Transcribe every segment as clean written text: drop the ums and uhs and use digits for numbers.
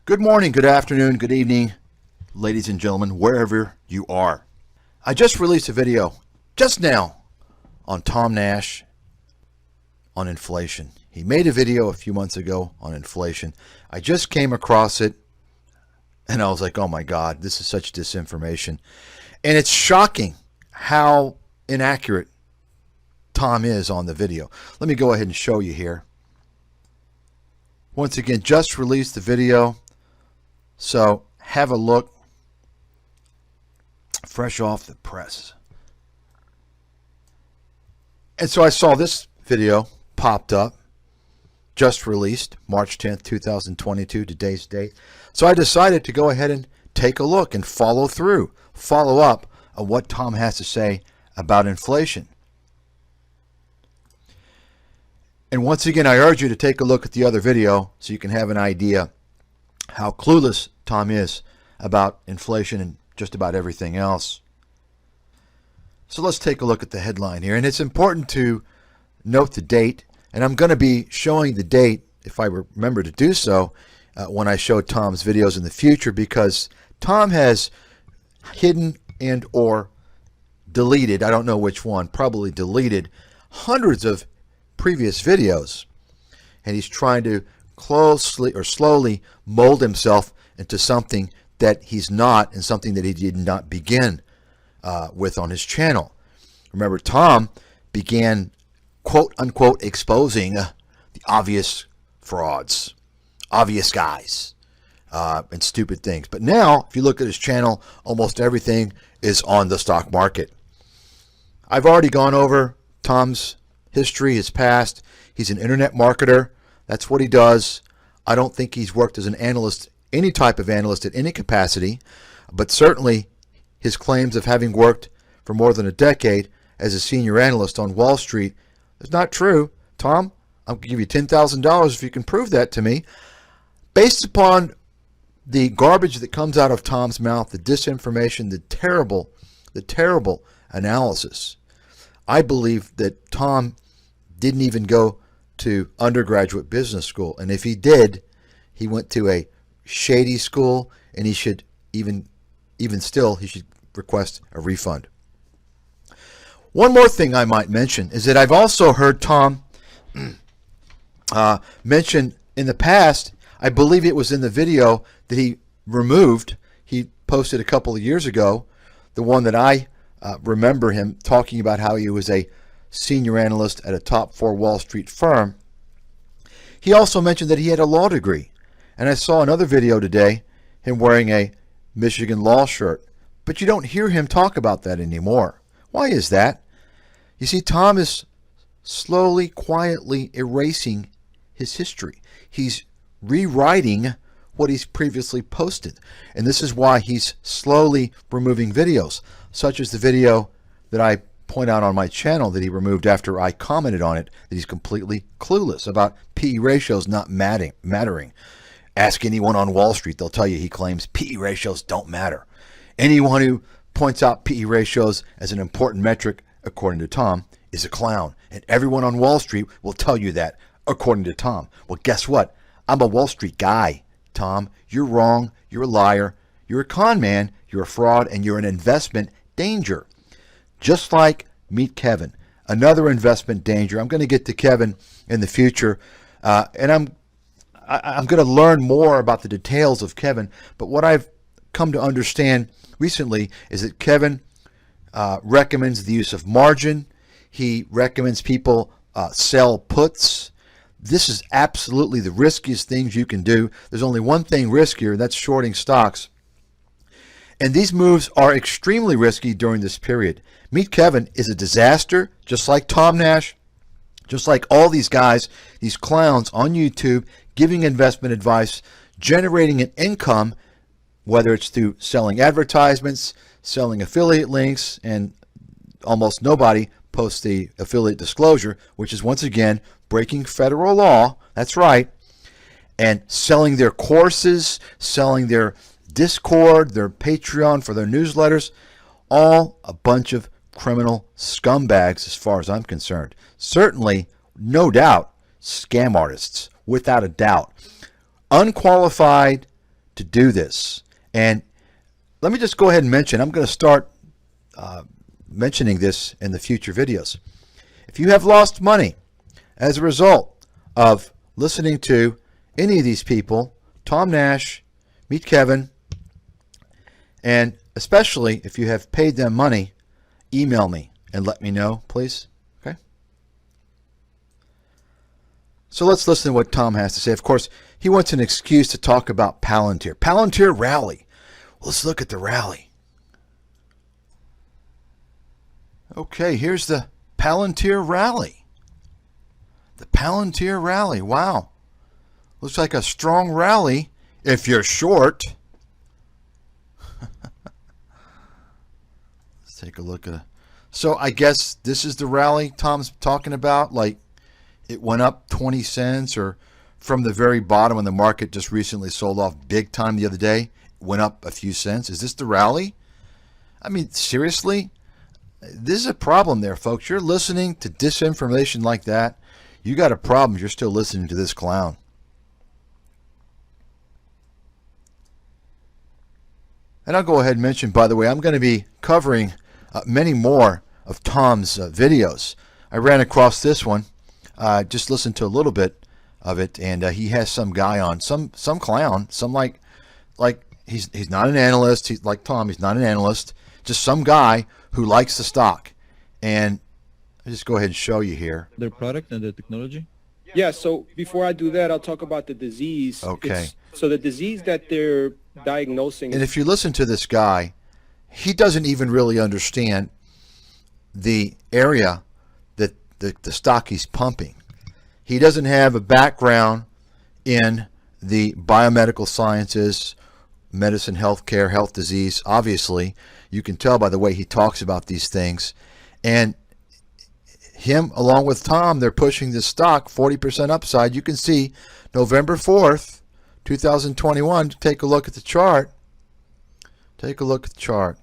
Good morning, good afternoon, good evening, ladies and gentlemen, wherever you are. I just released a video just now on Tom Nash on inflation. He made a video a few months ago on inflation. I just came across it and I was like, oh my God, this is such disinformation. And it's shocking how inaccurate Tom is on the video. Let me go ahead and show you here. Once again, just released the video. So have a look, fresh off the press. And so I saw this video popped up, just released, March 10th, 2022, today's date. So I decided to go ahead and take a look and follow up on what Tom has to say about inflation. And once again, I urge you to take a look at the other video so you can have an idea how clueless Tom is about inflation and just about everything else. So let's take a look at the headline here. And it's important to note the date. And I'm going to be showing the date, if I remember to do so, when I show Tom's videos in the future, because Tom has hidden and or deleted, I don't know which one, probably deleted hundreds of previous videos. And he's trying to closely or slowly mold himself into something that he's not and something that he did not begin with on his channel. Remember, Tom began quote unquote exposing the obvious frauds, obvious guys, and stupid things. But now, if you look at his channel, almost everything is on the stock market. I've already gone over Tom's history, his past. He's an internet marketer. That's what he does. I don't think he's worked as an analyst, any type of analyst at any capacity, but certainly his claims of having worked for more than a decade as a senior analyst on Wall Street is not true. Tom, I'll give you $10,000 if you can prove that to me. Based upon the garbage that comes out of Tom's mouth, the disinformation, the terrible analysis, I believe that Tom didn't even go to undergraduate business school. And if he did, he went to a shady school, and he should even still, he should request a refund. One more thing I might mention is that I've also heard Tom mention in the past, I believe it was in the video that he removed, he posted a couple of years ago, the one that I remember him talking about how he was a senior analyst at a top 4 Wall Street firm. He also mentioned that he had a law degree. And I saw another video today, him wearing a Michigan law shirt. But you don't hear him talk about that anymore. Why is that? You see, Tom is slowly, quietly erasing his history. He's rewriting what he's previously posted. And this is why he's slowly removing videos, such as the video that I point out on my channel that he removed after I commented on it, that he's completely clueless about PE ratios not mattering. Ask anyone on Wall Street, they'll tell you he claims PE ratios don't matter. Anyone who points out PE ratios as an important metric, according to Tom, is a clown. And everyone on Wall Street will tell you that, according to Tom. Well, guess what? I'm a Wall Street guy, Tom. You're wrong. You're a liar. You're a con man. You're a fraud. And you're an investment danger. Just like meet Kevin, another investment danger. I'm going to get to Kevin in the future, and I'm going to learn more about the details of Kevin. But what I've come to understand recently is that Kevin recommends the use of margin. He recommends people sell puts. This is absolutely the riskiest things you can do. There's only one thing riskier, and that's shorting stocks. And these moves are extremely risky during this period. Meet Kevin is a disaster, just like Tom Nash, just like all these guys, these clowns on YouTube, giving investment advice, generating an income, whether it's through selling advertisements, selling affiliate links, and almost nobody posts the affiliate disclosure, which is once again breaking federal law. That's right. And selling their courses, selling their Discord, their Patreon for their newsletters, all a bunch of criminal scumbags as far as I'm concerned. Certainly, no doubt, scam artists, without a doubt. Unqualified to do this. And let me just go ahead and mention, I'm going to start mentioning this in the future videos. If you have lost money as a result of listening to any of these people, Tom Nash, Meet Kevin, and especially if you have paid them money, email me and let me know, please. Okay? So let's listen to what Tom has to say. Of course, he wants an excuse to talk about Palantir. Palantir rally. Well, let's look at the rally. Okay, here's the Palantir rally. The Palantir rally. Wow. Looks like a strong rally if you're short. Let's take a look at it. So I guess this is the rally Tom's talking about. Like it went up 20 cents or from the very bottom when the market just recently sold off big time the other day. It went up a few cents. Is this the rally? I mean, seriously? This is a problem there, folks. You're listening to disinformation like that. You got a problem. You're still listening to this clown. And I'll go ahead and mention, by the way, I'm going to be covering many more of Tom's videos. I ran across this one. Just listened to a little bit of it, and he has some guy on, some clown, some like he's not an analyst. He's like Tom. He's not an analyst. Just some guy who likes the stock. And I'll just go ahead and show you here. Their product and the technology? Yeah, so before I do that, I'll talk about the disease. Okay. So the disease that they're diagnosing. And if you listen to this guy, he doesn't even really understand the area that the stock he's pumping. He doesn't have a background in the biomedical sciences, medicine, healthcare, health disease. Obviously, you can tell by the way he talks about these things. And him, along with Tom, they're pushing this stock 40% upside. You can see November 4th, 2021. Take a look at the chart. Take a look at the chart.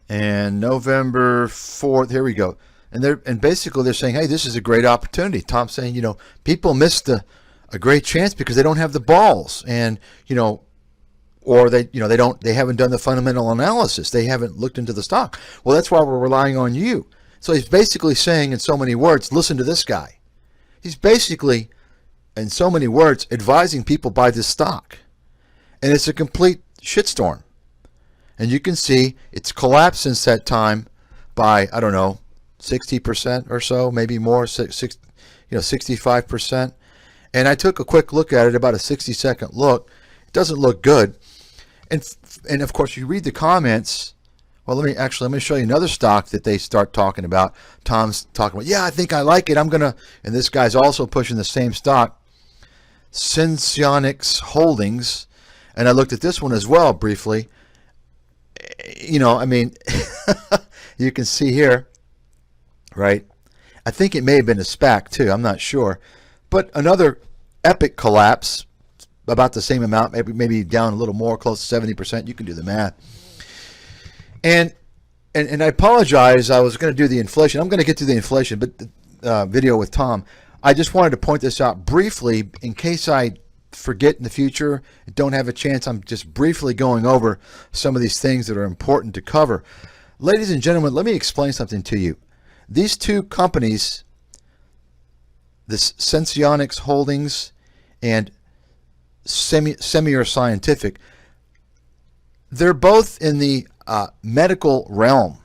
And November 4th, here we go. And basically they're saying, hey, this is a great opportunity. Tom's saying, you know, people missed a great chance because they don't have the balls. And, you know, or they haven't done the fundamental analysis. They haven't looked into the stock. Well, that's why we're relying on you. So he's basically saying in so many words, listen to this guy. He's basically, in so many words, advising people buy this stock. And it's a complete shitstorm. And you can see it's collapsed since that time by, I don't know, 60% or so, maybe more, 65%. And I took a quick look at it, about a 60-second look. It doesn't look good. And of course, you read the comments. Well, let me show you another stock that they start talking about. Tom's talking about, yeah, I think I like it. And this guy's also pushing the same stock, Senseonics Holdings. And I looked at this one as well briefly. You know, I mean, you can see here, right? I think it may have been a SPAC too. I'm not sure. But another epic collapse, about the same amount, maybe down a little more, close to 70%. You can do the math. And I apologize. I was going to do the inflation. I'm going to get to the inflation, but video with Tom. I just wanted to point this out briefly in case I forget in the future, don't have a chance. I'm just briefly going over some of these things that are important to cover. Ladies and gentlemen, let me explain something to you. These two companies, this Senseonics Holdings and Semir Scientific, they're both in the medical realm.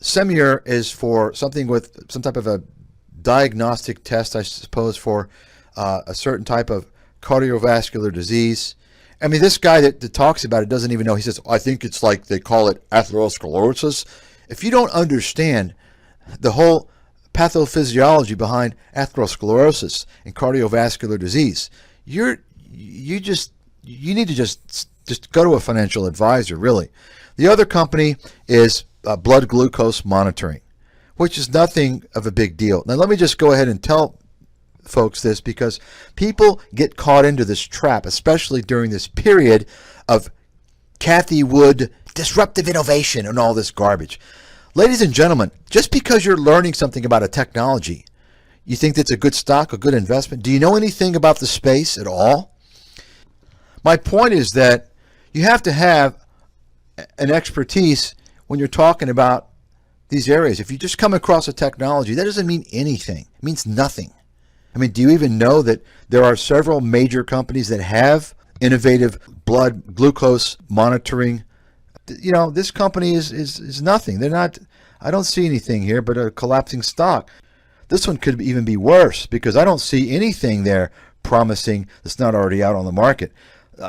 Semir is for something with some type of a diagnostic test, I suppose, for a certain type of cardiovascular disease. I mean, this guy that talks about it doesn't even know. He says, I think it's like they call it atherosclerosis. If you don't understand the whole pathophysiology behind atherosclerosis and cardiovascular disease, you need to just go to a financial advisor, really. The other company is blood glucose monitoring, which is nothing of a big deal. Now, let me just go ahead and tell folks this, because people get caught into this trap, especially during this period of Cathie Wood disruptive innovation and all this garbage. Ladies and gentlemen, just because you're learning something about a technology, you think that's a good stock, a good investment? Do you know anything about the space at all? My point is that you have to have an expertise when you're talking about these areas. If you just come across a technology, that doesn't mean anything. It means nothing. I mean, do you even know that there are several major companies that have innovative blood glucose monitoring? You know, this company is nothing. They're not, I don't see anything here but a collapsing stock. This one could even be worse because I don't see anything there promising that's not already out on the market.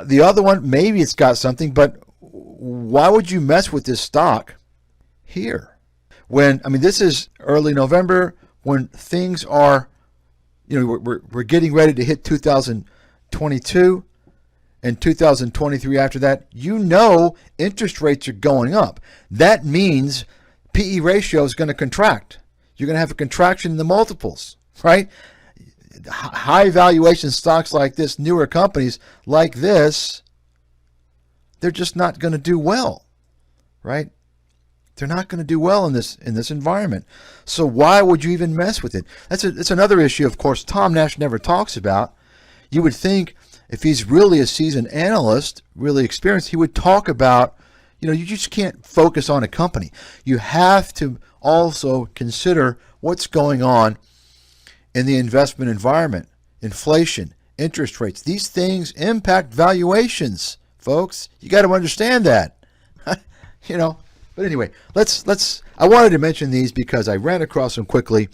The other one, maybe it's got something, but why would you mess with this stock here? When, I mean, this is early November when things are, you know, we're getting ready to hit 2022 and 2023 after that. You know, interest rates are going up. That means PE ratio is going to contract. You're going to have a contraction in the multiples, right? High valuation stocks like this, newer companies like this, they're just not going to do well, right? They're not going to do well in this environment. So why would you even mess with it? That's another issue, of course, Tom Nash never talks about. You would think if he's really a seasoned analyst, really experienced, he would talk about, you know, you just can't focus on a company. You have to also consider what's going on in the investment environment, inflation, interest rates. These things impact valuations, folks. You got to understand that. You know, but anyway, I wanted to mention these because I ran across them quickly,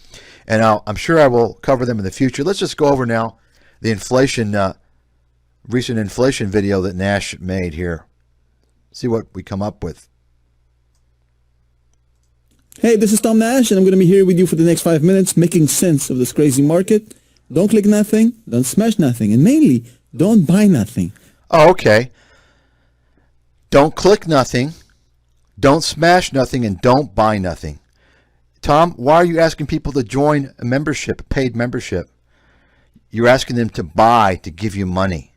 and I'm sure I will cover them in the future. Let's just go over now the inflation, recent inflation video that Nash made here. See what we come up with. Hey, this is Tom Nash, and I'm going to be here with you for the next 5 minutes making sense of this crazy market. Don't click nothing, don't smash nothing, and mainly, don't buy nothing. Oh, okay. Don't click nothing, don't smash nothing, and don't buy nothing. Tom, why are you asking people to join a membership, a paid membership? You're asking them to buy, to give you money.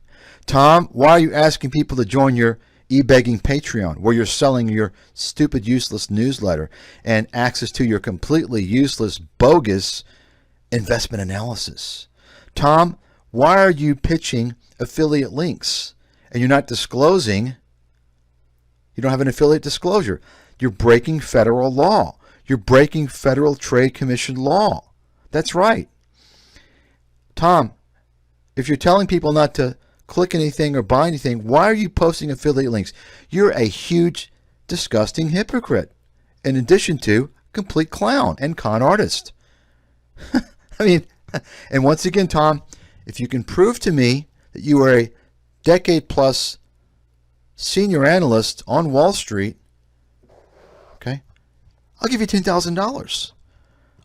Tom, why are you asking people to join your e-begging Patreon, where you're selling your stupid, useless newsletter and access to your completely useless, bogus investment analysis? Tom, why are you pitching affiliate links and you're not disclosing? You don't have an affiliate disclosure. You're breaking federal law. You're breaking Federal Trade Commission law. That's right. Tom, if you're telling people not to click anything or buy anything, why are you posting affiliate links? You're a huge, disgusting hypocrite, in addition to complete clown and con artist. I mean, and once again, Tom, if you can prove to me that you are a decade-plus senior analyst on Wall Street, okay, I'll give you $10,000.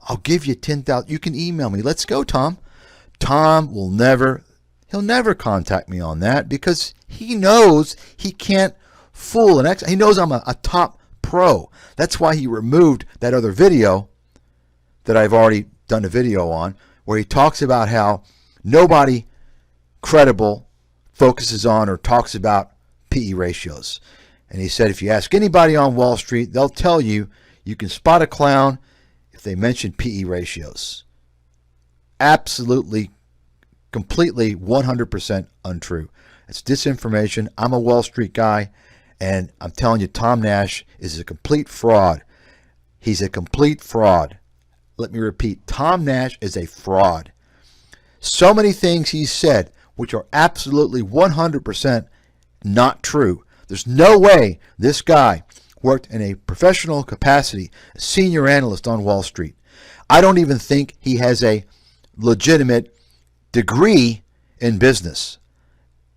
I'll give you $10,000. You can email me. Let's go, Tom. Tom will never, he'll never contact me on that because he knows he can't fool an he knows I'm a top pro. That's why he removed that other video that I've already done a video on where he talks about how nobody credible focuses on or talks about PE ratios. And he said if you ask anybody on Wall Street, they'll tell you you can spot a clown if they mention PE ratios. Absolutely, completely, 100% untrue. It's disinformation. I'm a Wall Street guy, and I'm telling you, Tom Nash is a complete fraud. He's a complete fraud. Let me repeat, Tom Nash is a fraud. So many things he said, which are absolutely 100% not true. There's no way this guy worked in a professional capacity, a senior analyst on Wall Street. I don't even think he has a legitimate degree in business.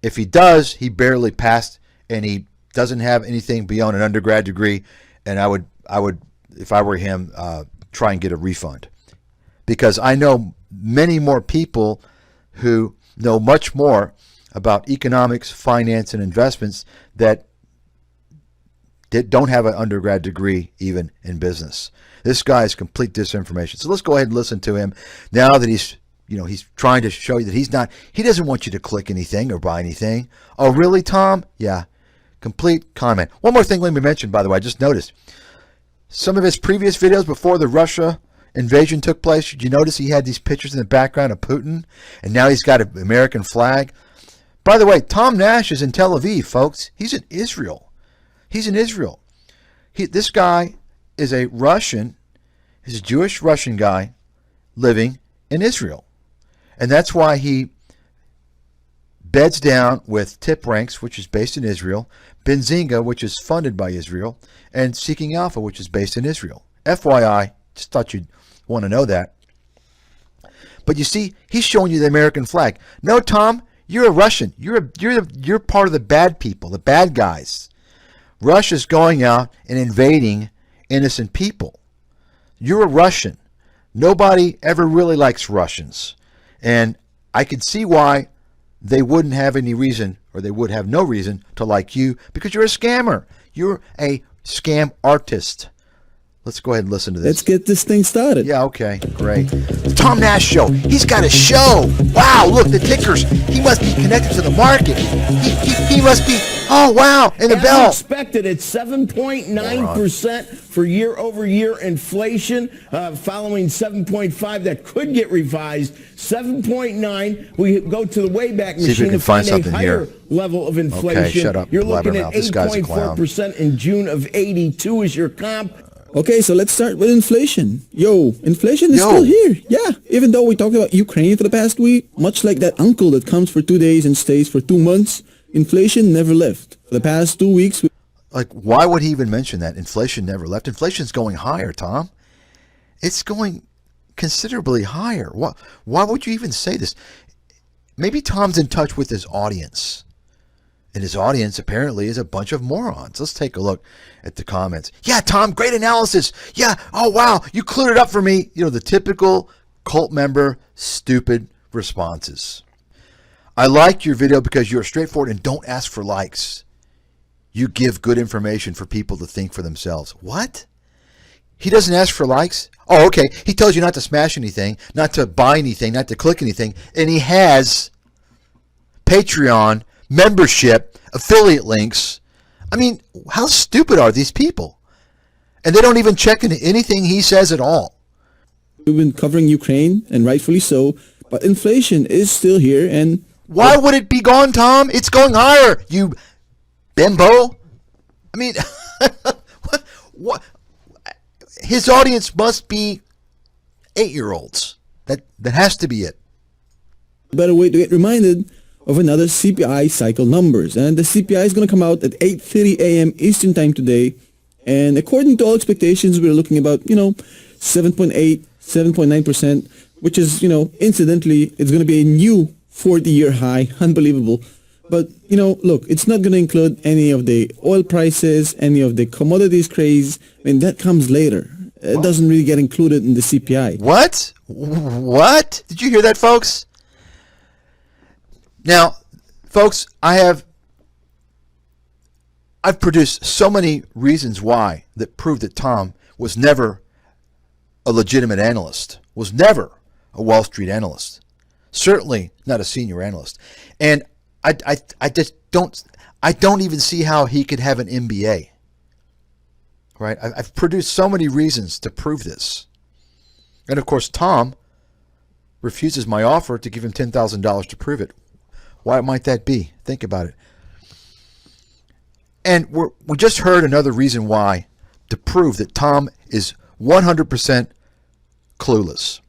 If he does, he barely passed, and he doesn't have anything beyond an undergrad degree. And I would, if I were him, try and get a refund, because I know many more people who know much more about economics, finance, and investments that don't have an undergrad degree even in business. This guy is complete disinformation. So let's go ahead and listen to him now that he's trying to show you that he doesn't want you to click anything or buy anything. Oh, really, Tom? Yeah. Complete comment. One more thing let me mention, by the way, I just noticed some of his previous videos before the Russia invasion took place. Did you notice he had these pictures in the background of Putin? And now he's got an American flag. By the way, Tom Nash is in Tel Aviv, folks. He's in Israel. He's in Israel. This guy is a Russian, he's a Jewish Russian guy living in Israel. And that's why he beds down with Tip Ranks, which is based in Israel, Benzinga, which is funded by Israel, and Seeking Alpha, which is based in Israel. FYI, just thought you'd want to know that. But you see, he's showing you the American flag. No, Tom, you're a Russian. You're part of the bad people, the bad guys. Russia's going out and invading innocent people. You're a Russian. Nobody ever really likes Russians. And I could see why they wouldn't have any reason, or they would have no reason to like you, because you're a scammer. You're a scam artist. Let's go ahead and listen to this. Let's get this thing started. Yeah, okay, great. The Tom Nash Show. He's got a show. Wow, look, the tickers. He must be connected to the market. He must be, oh, wow, and the As bell. expected, it's 7.9% for year-over-year inflation, following 7.5 that could get revised. 7.9. We go to the Wayback See if we Machine can to find find a something higher here. level of inflation. Okay, shut up, You're looking at blabbermouth. This guy's a clown. 8.4% in June of 82 is your comp. Okay, so let's start with inflation. Yo, inflation is still here. Yeah, even though we talked about Ukraine for the past week, much like that uncle that comes for 2 days and stays for 2 months, inflation never left. For the past 2 weeks, Like, why would he even mention that? Inflation never left. Inflation's going higher, Tom. It's going considerably higher. Why would you even say this? Maybe Tom's in touch with his audience. And his audience apparently is a bunch of morons. Let's take a look at the comments. Yeah, Tom, great analysis. Yeah, oh, wow, you cleared it up for me. You know, the typical cult member, stupid responses. I liked your video because you're straightforward and don't ask for likes. You give good information for people to think for themselves. What? He doesn't ask for likes? Oh, okay. He tells you not to smash anything, not to buy anything, not to click anything. And he has Patreon, membership, affiliate links. I mean, how stupid are these people? And they don't even check into anything he says at all. we've been covering Ukraine, and rightfully so, but inflation is still here, and... Why would it be gone, Tom? It's going higher, you bimbo. I mean, what? His audience must be 8-year-olds. That has to be it. better way to get reminded of another CPI cycle numbers. And the CPI is going to come out at 8:30 a.m. Eastern Time today. And according to all expectations, we're looking about, 7.8, 7.9%, which is, incidentally, it's going to be a new 40-year high. Unbelievable. But, look, it's not going to include any of the oil prices, any of the commodities craze. I mean, that comes later. It doesn't really get included in the CPI. What? What? Did you hear that, folks? Now, folks, I've produced so many reasons why that prove that Tom was never a legitimate analyst, was never a Wall Street analyst, certainly not a senior analyst. And I just don't even see how he could have an MBA. Right? I've produced so many reasons to prove this. And of course, Tom refuses my offer to give him $10,000 to prove it. Why might that be? Think about it. And we just heard another reason why to prove that Tom is 100% clueless.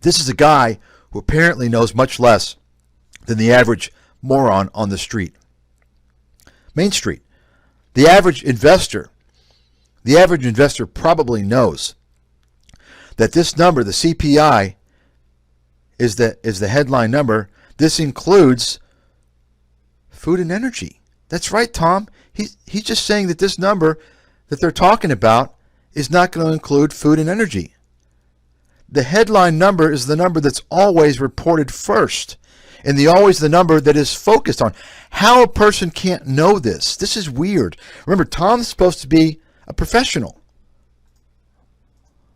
This is a guy who apparently knows much less than the average moron on the street. Main Street. The average investor probably knows that this number, the CPI, is the headline number. This includes food and energy. That's right, Tom. He's just saying that this number that they're talking about is not going to include food and energy. The headline number is the number that's always reported first, and always the number that is focused on. How a person can't know this? This is weird. Remember, Tom's supposed to be a professional.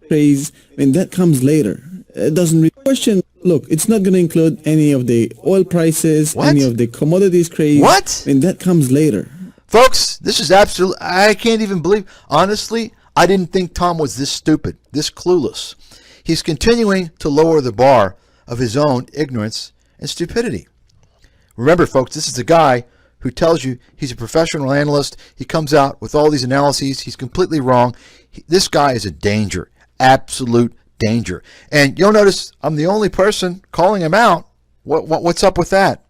Craze, that comes later. It doesn't really question. Look, it's not going to include any of the oil prices, What? any of the commodities craze. What? That comes later. Folks, this is absolute. I can't even believe. Honestly, I didn't think Tom was this stupid, this clueless. He's continuing to lower the bar of his own ignorance and stupidity. Remember, folks, this is a guy who tells you he's a professional analyst. He comes out with all these analyses. He's completely wrong. This guy is a danger, absolute danger. And you'll notice I'm the only person calling him out. What's up with that?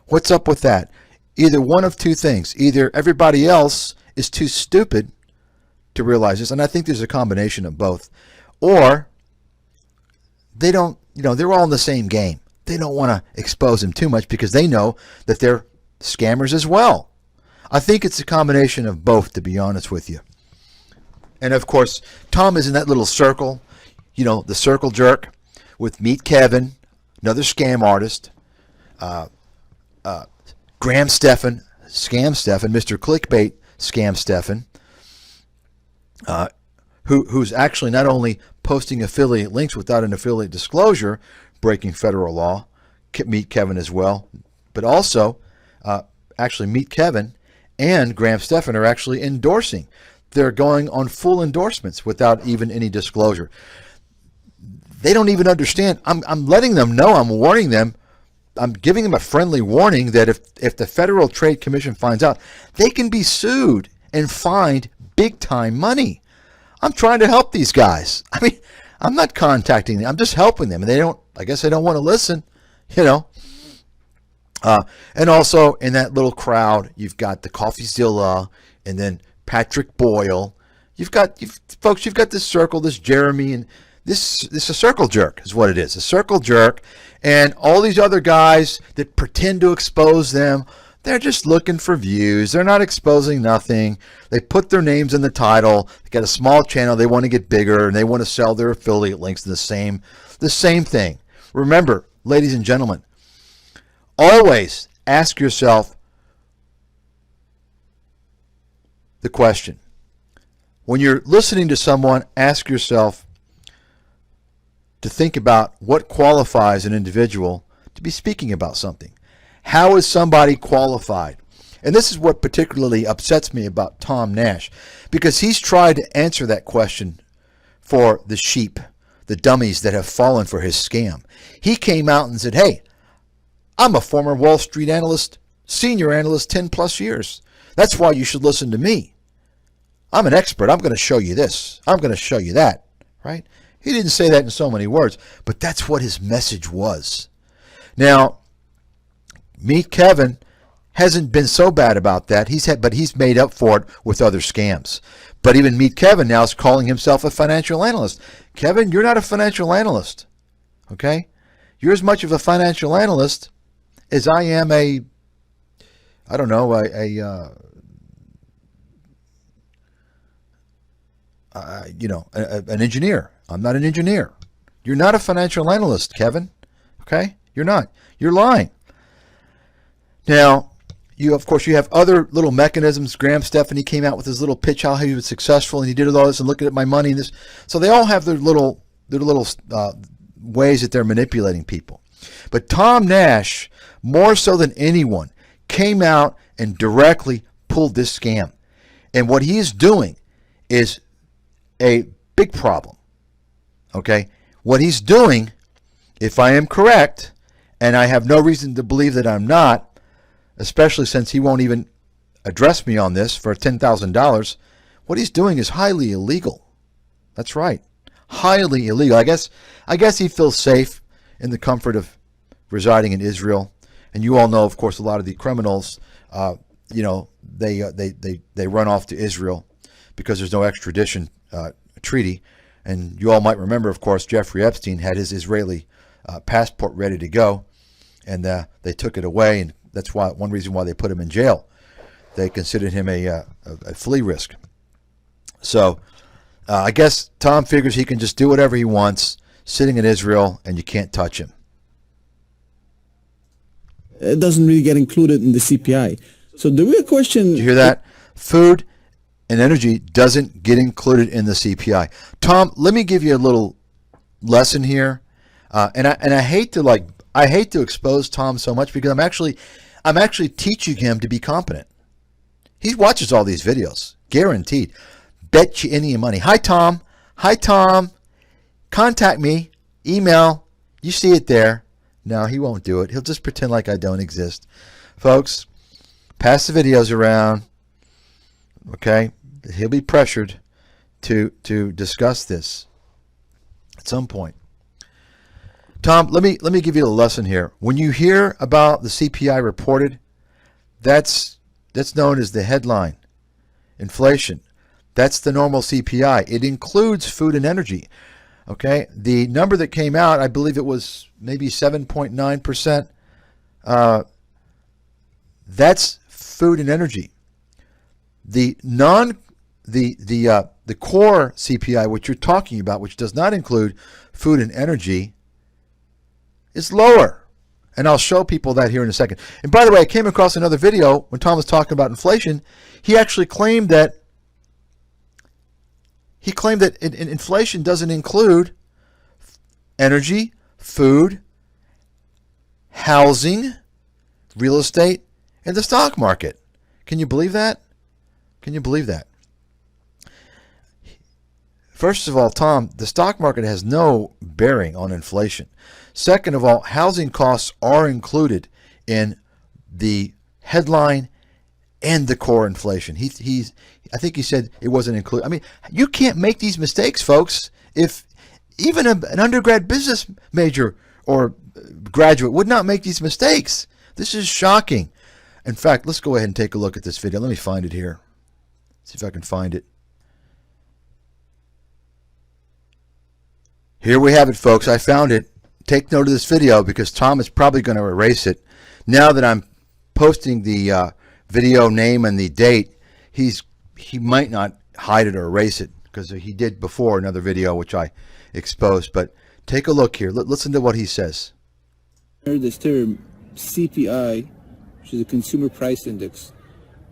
What's up with that? Either one of two things. Either everybody else is too stupid to realize this, and I think there's a combination of both, or they don't, they're all in the same game. They don't want to expose him too much because they know that they're scammers as well. I think it's a combination of both, to be honest with you. And of course, Tom is in that little circle, the circle jerk with Meet Kevin, another scam artist, Graham Stephan, Scam Stephan, Mr. Clickbait, Scam Stephan, who's actually not only posting affiliate links without an affiliate disclosure, breaking federal law, Meet Kevin as well, but also actually Meet Kevin and Graham Stephan are actually endorsing. They're going on full endorsements without even any disclosure. They don't even understand. I'm letting them know. I'm warning them. I'm giving them a friendly warning that if the Federal Trade Commission finds out, they can be sued and fined big time money. I'm trying to help these guys. I mean, I'm not contacting them. I'm just helping them. And I guess they don't want to listen, And also in that little crowd, you've got the CoffeeZilla and then Patrick Boyle. You've got this circle, this Jeremy, and this is a circle jerk is what it is, a circle jerk. And all these other guys that pretend to expose them, they're just looking for views. They're not exposing nothing. They put their names in the title. They got a small channel. They want to get bigger, and they want to sell their affiliate links. The same thing. Remember, ladies and gentlemen, always ask yourself the question. When you're listening to someone, ask yourself to think about what qualifies an individual to be speaking about something. How is somebody qualified? And this is what particularly upsets me about Tom Nash, because he's tried to answer that question for the sheep, the dummies that have fallen for his scam. He came out and said, hey, I'm a former Wall Street analyst, senior analyst, 10 plus years. That's why you should listen to me. I'm an expert. I'm going to show you this. I'm going to show you that, right? He didn't say that in so many words, but that's what his message was. Now, Meet Kevin hasn't been so bad about that. But he's made up for it with other scams. But even Meet Kevin now is calling himself a financial analyst. Kevin, you're not a financial analyst, okay? You're as much of a financial analyst as I am an engineer. I'm not an engineer. You're not a financial analyst, Kevin. Okay? You're not. You're lying. Now, you have other little mechanisms. Graham Stephan came out with his little pitch how he was successful, and he did all this and looking at my money and this. So they all have their little ways that they're manipulating people. But Tom Nash, more so than anyone, came out and directly pulled this scam. And what he is doing is a big problem. Okay? What he's doing, if I am correct, and I have no reason to believe that I'm not, especially since he won't even address me on this for $10,000, what he's doing is highly illegal. That's right. Highly illegal. I guess he feels safe in the comfort of residing in Israel. And you all know, of course, a lot of the criminals, they run off to Israel because there's no extradition treaty. And you all might remember, of course, Jeffrey Epstein had his Israeli passport ready to go, and they took it away, and that's one reason why they put him in jail. They considered him a flea risk. So I guess Tom figures he can just do whatever he wants, sitting in Israel, and you can't touch him. It doesn't really get included in the CPI. So the real question... Did you hear that? Food and energy doesn't get included in the CPI. Tom, let me give you a little lesson here. And I hate to expose Tom so much because I'm actually teaching him to be competent. He watches all these videos, guaranteed. Bet you any money. Hi Tom. Contact me. Email. You see it there. No, he won't do it. He'll just pretend like I don't exist. Folks, pass the videos around. Okay? He'll be pressured to discuss this at some point. Tom, let me give you a lesson here. When you hear about the CPI reported, that's known as the headline. Inflation. That's the normal CPI. It includes food and energy. Okay? The number that came out, I believe it was maybe 7.9%. That's food and energy. The core CPI, which you're talking about, which does not include food and energy, is lower. And I'll show people that here in a second. And by the way, I came across another video when Tom was talking about inflation. He actually claimed that inflation doesn't include energy, food, housing, real estate, and the stock market. Can you believe that? Can you believe that? First of all, Tom, the stock market has no bearing on inflation. Second of all, housing costs are included in the headline and the core inflation. I think he said it wasn't included. I mean, you can't make these mistakes, folks. If even an undergrad business major or graduate would not make these mistakes. This is shocking. In fact, let's go ahead and take a look at this video. Let me find it here. See if I can find it. Here we have it, folks. I found it. Take note of this video because Tom is probably going to erase it. Now that I'm posting the video name and the date, he might not hide it or erase it because he did before another video which I exposed. But take a look here. Listen to what he says. This term CPI, which is a consumer price index,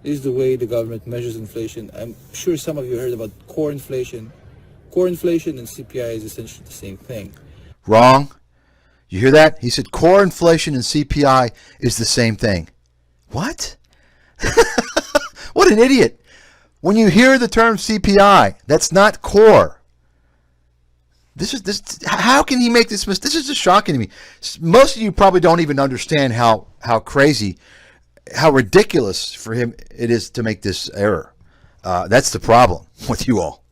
is the way the government measures inflation. I'm sure some of you heard about core inflation. Core inflation and CPI is essentially the same thing. Wrong. You hear that? He said core inflation and CPI is the same thing. What? What an idiot. When you hear the term CPI, that's not core. How can he make this mistake? This is just shocking to me. Most of you probably don't even understand how crazy, how ridiculous for him it is to make this error. That's the problem with you all.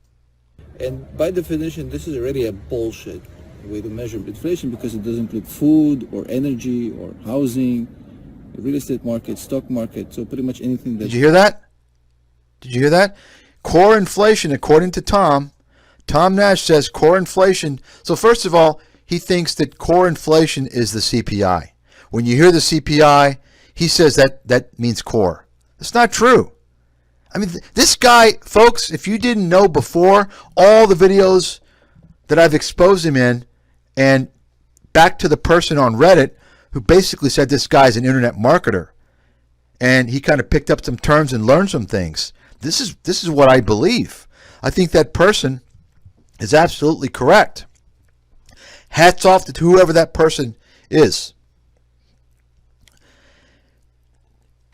And by definition, this is already a bullshit way to measure inflation because it doesn't include food or energy or housing, the real estate market, stock market, so pretty much anything that... Did you hear that? Did you hear that? Core inflation, according to Tom Nash says core inflation. So first of all, he thinks that core inflation is the CPI. When you hear the CPI, he says that means core. That's not true. I mean, this guy, folks, if you didn't know before, all the videos that I've exposed him in, and back to the person on Reddit who basically said this guy's an internet marketer, and he kind of picked up some terms and learned some things. This is what I believe. I think that person is absolutely correct. Hats off to whoever that person is.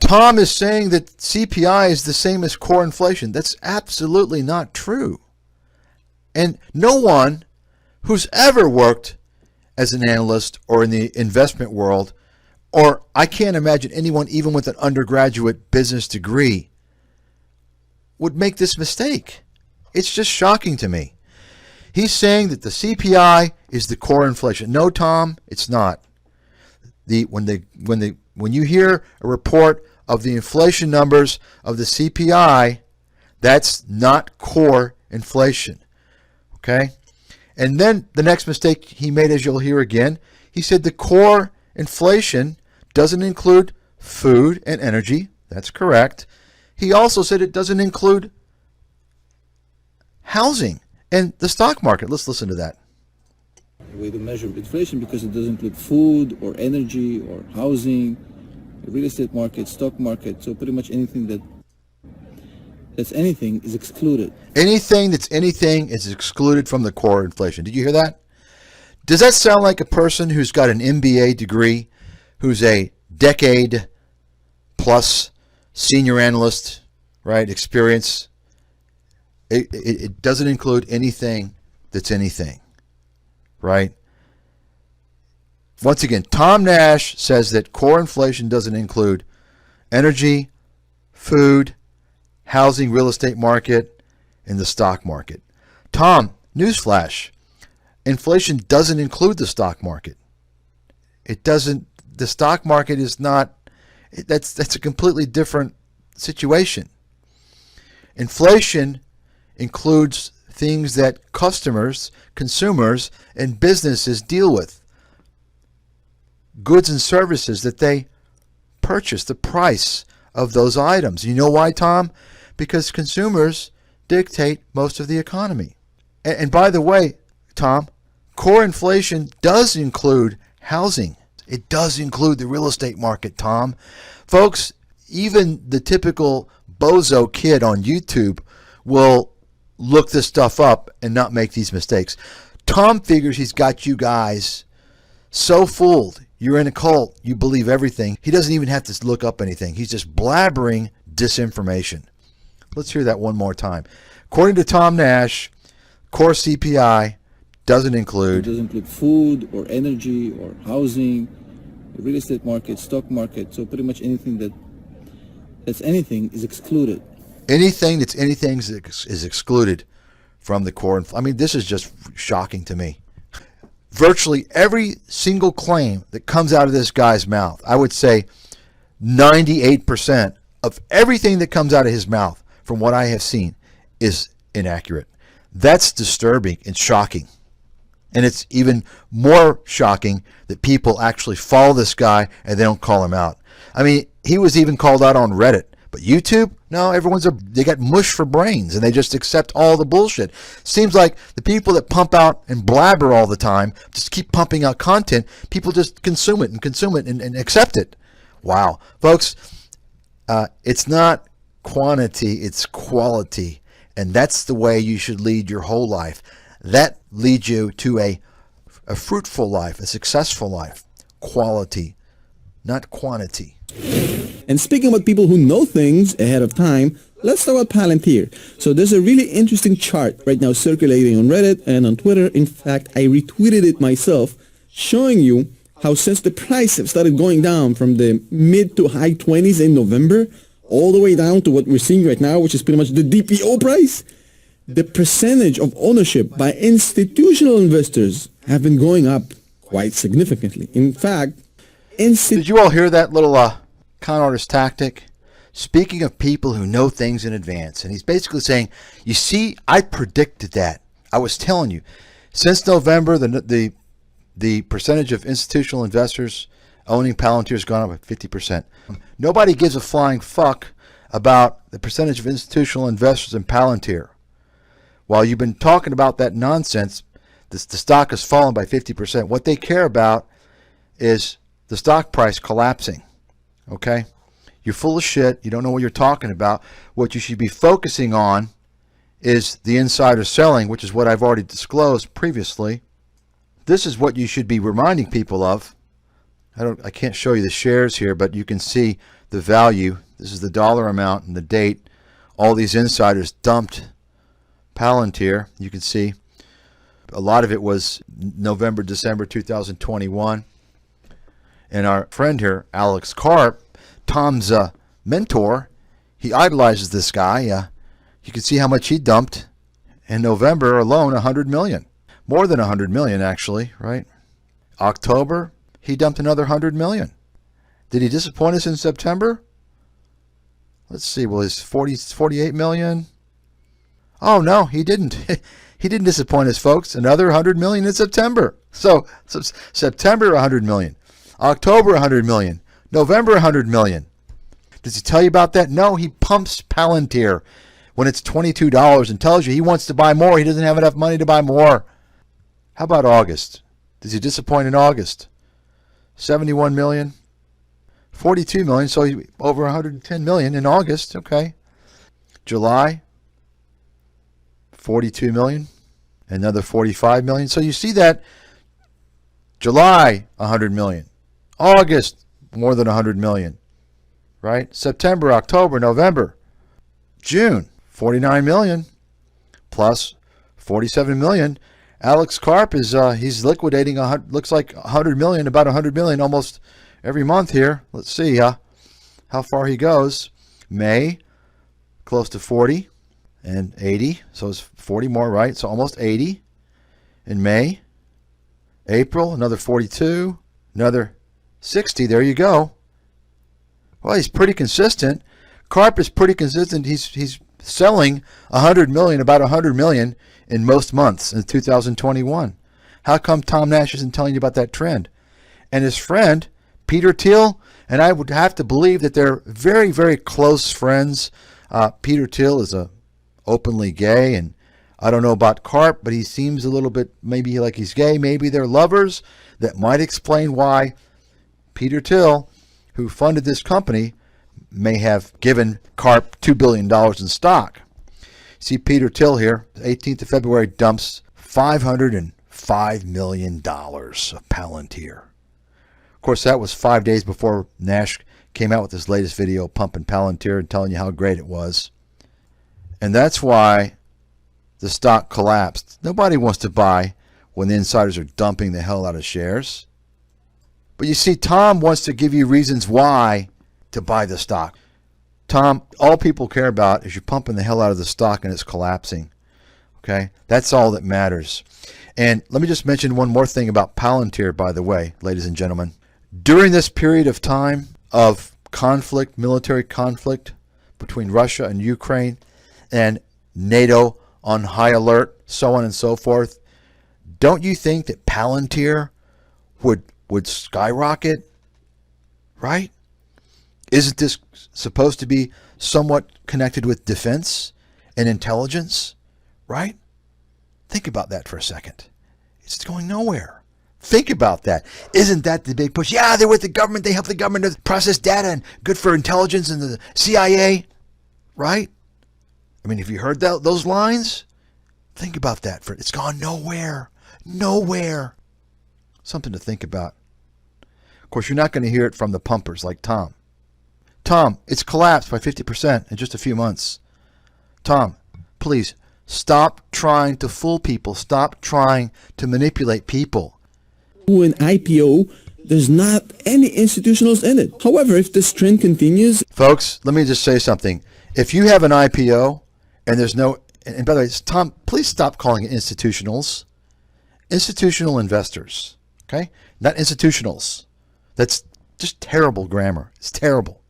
Tom is saying that CPI is the same as core inflation. That's absolutely not true. And no one who's ever worked as an analyst or in the investment world, or I can't imagine anyone even with an undergraduate business degree, would make this mistake. It's just shocking to me. He's saying that the CPI is the core inflation. No, Tom, it's not. When you hear a report of the inflation numbers of the CPI, that's not core inflation. Okay? And then the next mistake he made, as you'll hear again, he said the core inflation doesn't include food and energy. That's correct. He also said it doesn't include housing and the stock market. Let's listen to that. A way to measure inflation because it doesn't include food or energy or housing, the real estate market, stock market, so pretty much anything that's anything is excluded. Anything that's anything is excluded from the core inflation. Did you hear that? Does that sound like a person who's got an MBA degree, who's a decade plus senior analyst, right, experience? It doesn't include anything that's anything, right? Once again, Tom Nash says that core inflation doesn't include energy, food, housing, real estate market, and the stock market. Tom, newsflash, inflation doesn't include the stock market. It doesn't, the stock market is not, that's a completely different situation. Inflation includes things that customers, consumers, and businesses deal with. Goods and services that they purchase, the price of those items. You know why, Tom? Because consumers dictate most of the economy. And by the way, Tom, core inflation does include housing. It does include the real estate market, Tom. Folks, even the typical bozo kid on YouTube will look this stuff up and not make these mistakes. Tom figures he's got you guys so fooled. You're in a cult. You believe everything. He doesn't even have to look up anything. He's just blabbering disinformation. Let's hear that one more time. According to Tom Nash, core CPI doesn't include... It doesn't include food or energy or housing, real estate market, stock market. So pretty much anything that's anything is excluded. Anything that's anything is excluded from the core. I mean, this is just shocking to me. Virtually every single claim that comes out of this guy's mouth, I would say 98% of everything that comes out of his mouth, from what I have seen, is inaccurate. That's disturbing and shocking. And it's even more shocking that people actually follow this guy and they don't call him out. I mean, he was even called out on Reddit. But YouTube, no, they got mush for brains and they just accept all the bullshit. Seems like the people that pump out and blabber all the time, just keep pumping out content, people just consume it and accept it. Wow. Folks, it's not quantity, it's quality. And that's the way you should lead your whole life. That leads you to a fruitful life, a successful life. Quality, not quantity. And speaking about people who know things ahead of time, let's talk about Palantir. So there's a really interesting chart right now circulating on Reddit and on Twitter. In fact, I retweeted it myself, showing you how since the price have started going down from the mid to high 20s in November, all the way down to what we're seeing right now, which is pretty much the DPO price, the percentage of ownership by institutional investors have been going up quite significantly. In fact, did you all hear that little con artist tactic? Speaking of people who know things in advance, and he's basically saying, you see, I predicted that. I was telling you. Since November, the percentage of institutional investors owning Palantir has gone up by 50%. Nobody gives a flying fuck about the percentage of institutional investors in Palantir. While you've been talking about that nonsense, the stock has fallen by 50%. What they care about is the stock price collapsing. Okay? You're full of shit. You don't know what you're talking about. What you should be focusing on is the insider selling, which is what I've already disclosed previously. This is what you should be reminding people of. I can't show you the shares here, but you can see the value. This is the dollar amount and the date. All these insiders dumped Palantir. You can see a lot of it was November, December 2021. And our friend here, Alex Karp, Tom's mentor, he idolizes this guy. You can see how much he dumped in November alone, 100 million. More than 100 million, actually, right? October, he dumped another 100 million. Did he disappoint us in September? Let's see, well, his 48 million. Oh, no, he didn't. He didn't disappoint us, folks. Another 100 million in September. So September, 100 million. October, 100 million. November, 100 million. Does he tell you about that? No, he pumps Palantir when it's $22 and tells you he wants to buy more. He doesn't have enough money to buy more. How about August? Does he disappoint in August? 71 million. 42 million, so he over 110 million in August. Okay. July, 42 million. Another 45 million. So you see that July, 100 million. August, more than 100 million. Right? September, October, November. June, 49 million. Plus 47 million. Alex Karp is he's liquidating looks like 100 million, about 100 million almost every month here. Let's see how far he goes. May, close to 40 and 80, so it's 40 more, right? So almost 80 in May. April, another 42, another 60. There you go. Well, he's pretty consistent. Karp is pretty consistent. He's selling 100 million, about 100 million in most months in 2021. How come Tom Nash isn't telling you about that trend? And his friend, Peter Thiel, and I would have to believe that they're very, very close friends. Peter Thiel is openly gay, and I don't know about Karp, but he seems a little bit maybe like he's gay. Maybe they're lovers. That might explain why Peter Thiel, who funded this company, may have given Karp $2 billion in stock. See Peter Thiel here, 18th of February, dumps $505 million of Palantir. Of course, that was 5 days before Nash came out with his latest video pumping Palantir and telling you how great it was. And that's why the stock collapsed. Nobody wants to buy when the insiders are dumping the hell out of shares. But you see, Tom wants to give you reasons why to buy the stock. Tom, all people care about is you're pumping the hell out of the stock and it's collapsing. Okay? That's all that matters. And let me just mention one more thing about Palantir, by the way, ladies and gentlemen. During this period of time of conflict, military conflict between Russia and Ukraine and NATO on high alert, so on and so forth, don't you think that Palantir would skyrocket? Right? Isn't this supposed to be somewhat connected with defense and intelligence? Right? Think about that for a second. It's going nowhere. Think about that. Isn't that the big push? Yeah, they're with the government. They help the government to process data and good for intelligence and the CIA. Right? I mean, have you heard those lines? Think about that. It's gone nowhere. Nowhere. Something to think about. Of course, you're not going to hear it from the pumpers like Tom. Tom, it's collapsed by 50% in just a few months. Tom, please stop trying to fool people. Stop trying to manipulate people. An IPO, there's not any institutionals in it. However, if this trend continues... Folks, let me just say something. If you have an IPO and there's no... And by the way, Tom, please stop calling it institutionals. Institutional investors. Okay? Not institutionals. That's just terrible grammar. It's terrible.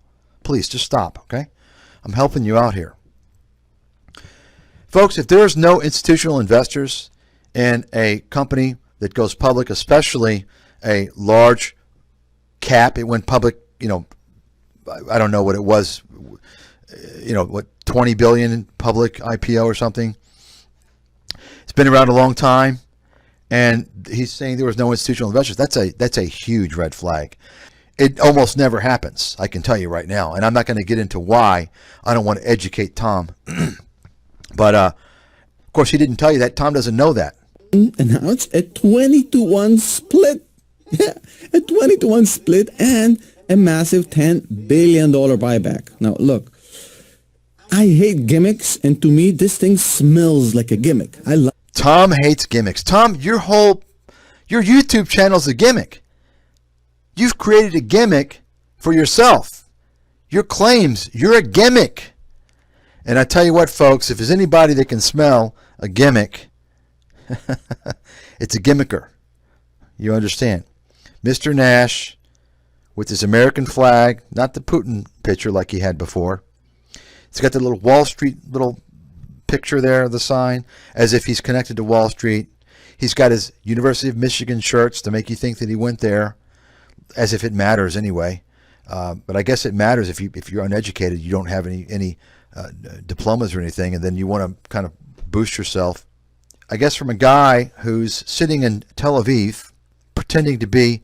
Please, just stop, okay? I'm helping you out here. Folks, if there's no institutional investors in a company that goes public, especially a large cap, it went public, I don't know what it was, 20 billion public IPO or something. It's been around a long time, and he's saying there was no institutional investors. That's a huge red flag. It almost never happens, I can tell you right now. And I'm not going to get into why. I don't want to educate Tom. But, of course, he didn't tell you that. Tom doesn't know that. Announced a 20-to-1 split. Yeah, a 20-to-1 split and a massive $10 billion buyback. Now, look, I hate gimmicks, and to me, this thing smells like a gimmick. Tom hates gimmicks. Tom, your YouTube channel's a gimmick. You've created a gimmick for yourself. Your claims, you're a gimmick. And I tell you what, folks, if there's anybody that can smell a gimmick, it's a gimmicker. You understand? Mr. Nash, with his American flag, not the Putin picture like he had before. It's got the little Wall Street little picture there, the sign, as if he's connected to Wall Street. He's got his University of Michigan shirts to make you think that he went there. As if it matters anyway, but I guess it matters if you're uneducated, you don't have any diplomas or anything, and then you want to kind of boost yourself. I guess from a guy who's sitting in Tel Aviv, pretending to be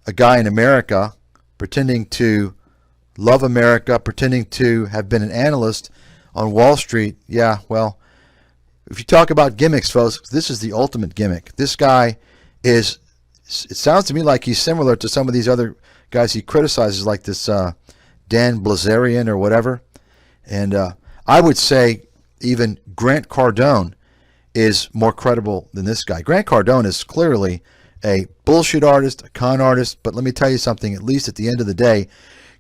a guy in America, pretending to love America, pretending to have been an analyst on Wall Street. Yeah, well, if you talk about gimmicks, folks, this is the ultimate gimmick. This guy is... It sounds to me like he's similar to some of these other guys he criticizes, like this Dan Blazarian or whatever. And I would say even Grant Cardone is more credible than this guy. Grant Cardone is clearly a bullshit artist, a con artist, but let me tell you something, at least at the end of the day,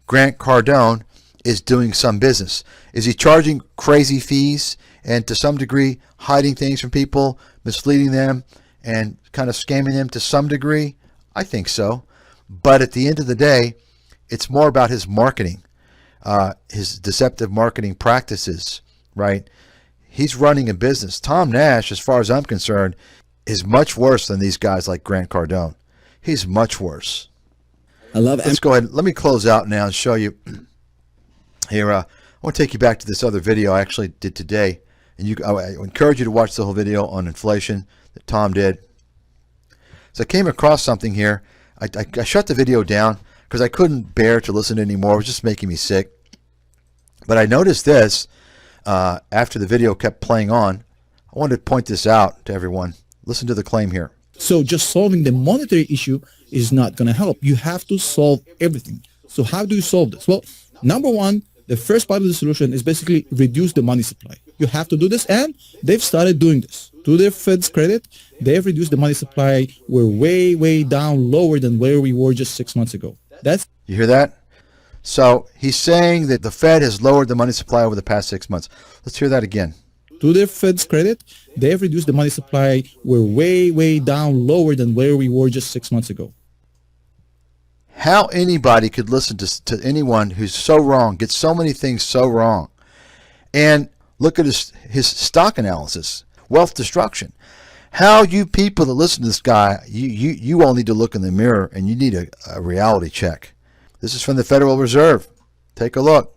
Grant Cardone is doing some business. Is he charging crazy fees and to some degree hiding things from people, misleading them, and kind of scamming them to some degree? I think so. But at the end of the day, it's more about his marketing, his deceptive marketing practices, right? He's running a business. Tom Nash, as far as I'm concerned, is much worse than these guys like Grant Cardone. He's much worse. I love Let's go ahead. Let me close out now and show you here. I want to take you back to this other video I actually did today. And I encourage you to watch the whole video on inflation that Tom did. So I came across something here. I shut the video down because I couldn't bear to listen anymore. It was just making me sick. But I noticed this after the video kept playing on. I wanted to point this out to everyone. Listen to the claim here. So just solving the monetary issue is not going to help. You have to solve everything. So how do you solve this? Well, number one, the first part of the solution is basically reduce the money supply. You have to do this, and they've started doing this. To their Fed's credit, they've reduced the money supply. We're way, way down lower than where we were just 6 months ago. You hear that? So he's saying that the Fed has lowered the money supply over the past 6 months. Let's hear that again. To their Fed's credit, they've reduced the money supply. We're way, way down lower than where we were just 6 months ago. How anybody could listen to anyone who's so wrong, gets so many things so wrong, and look at his stock analysis, wealth destruction. How you people that listen to this guy, you all need to look in the mirror and you need a reality check. This is from the Federal Reserve. Take a look.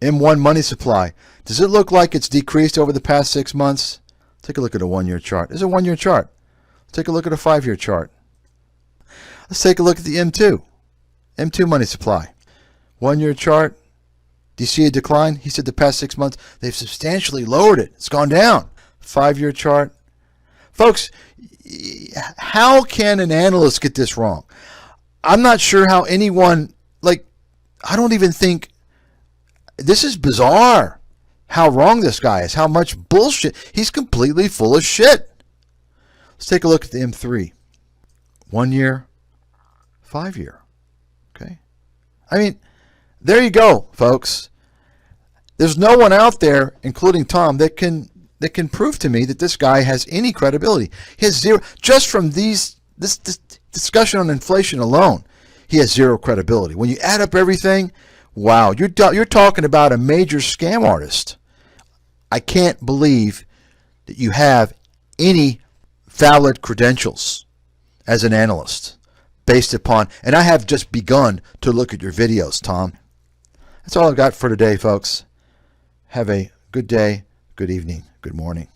M1 money supply. Does it look like it's decreased over the past 6 months? Take a look at a one-year chart. This is a one-year chart. Take a look at a 5-year chart. Let's take a look at the M2. M2 money supply. 1-year chart. Do you see a decline? He said the past 6 months, they've substantially lowered it. It's gone down. 5-year chart. Folks, how can an analyst get this wrong? I'm not sure how anyone, I don't even think, this is bizarre how wrong this guy is, how much bullshit. He's completely full of shit. Let's take a look at the M3. 1 year, 5-year. Okay. I mean, there you go, folks. There's no one out there, including Tom, that can prove to me that this guy has any credibility. He has zero. Just from this discussion on inflation alone, he has zero credibility. When you add up everything, wow, you're talking about a major scam artist. I can't believe that you have any valid credentials as an analyst based upon, and I have just begun to look at your videos, Tom. That's all I've got for today, folks. Have a good day, good evening, good morning.